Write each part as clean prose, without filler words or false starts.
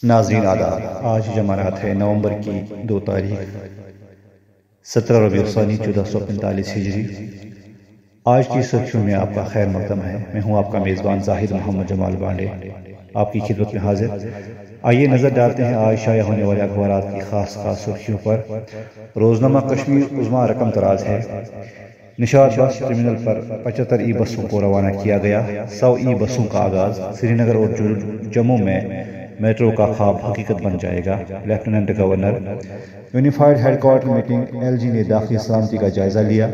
ناظرین آداب، آج جمعرات ہے نومبر کی 2 تاریخ 17 ربیع الثانی 1445 ہجری۔ آج کی سرخیوں میں آپ کا خیر مقدم ہے۔ میں ہوں آپ کا میزبان زاہد محمد جمال بانڈے، آپ کی خدمت میں حاضر۔ آئیے نظر ڈالتے ہیں آج شائع ہونے والے اخبارات کی خاص سرخیوں پر۔ روزنامہ کشمیر عظمیٰ رقم تراز ہے۔ نشاط بس ٹرمینل پر 75 ای بسوں کو روانہ کیا گیا۔ 100 ای بسوں کا آغاز۔ سری نگر اور جموں میں میٹرو کا خواب حقیقت بن جائے گا۔ Lieutenant governor. Unified headquarter meeting, L G نے داخلی سلامتی کا جائزہ لیا۔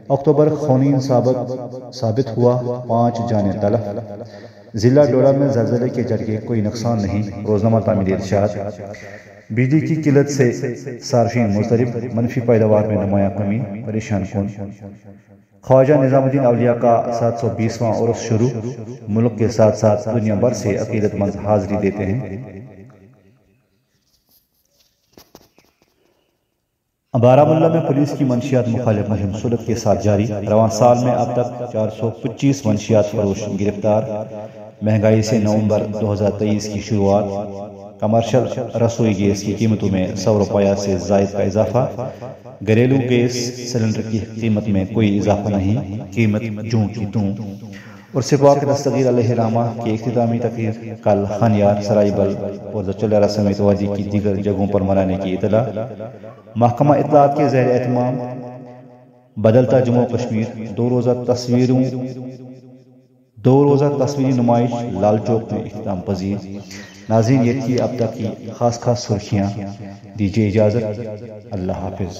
اکتوبر خونین ثابت ہوا، 5 جانیں تلف۔ ضلع ڈوڈا میں زلزلے کے جھٹکے، کوئی نقصان نہیں۔ روزنامہ تعمیری ارشاد۔ بجلی کی قلت سے صارفین مضطرب، منفی پیداوار میں نمایاں کمی پریشان کن۔ خواجہ نظام الدین اولیاء کا 720واں عرس شروع۔ ملک کے ساتھ ساتھ دنیا بھر سے عقیدت مند حاضری دیتے ہیں۔ بارہمولہ میں پولیس کی منشیات مخالف مہم سلط کے ساتھ جاری۔ رواں سال میں اب تک 425 منشیات فروش گرفتار۔ مہنگائی سے نومبر 2023 کی شروعات۔ کمرشل رسوئی گیس کی قیمتوں میں 100 روپیہ سے زائد کا اضافہ۔ گھریلو گیس سلنڈر کی قیمت میں کوئی اضافہ نہیں، قیمت جوں کی توں۔ اور سپاہ دستگیر علیہ رحمہ کی اختتامی تقریب کل خانیار، سرائی بل اور چلارا سمیت وادی کی دیگر جگہوں پر منانے کی اطلاع۔ محکمہ اطلاعات کے زیر اہتمام بدلتا جموں کشمیر 2 روزہ تصویری نمائش لال چوک میں اختتام پذیر۔ ناظرین، یہ تھی اب تک کی خاص سرخیاں۔ دیجیے اجازت، اللہ حافظ۔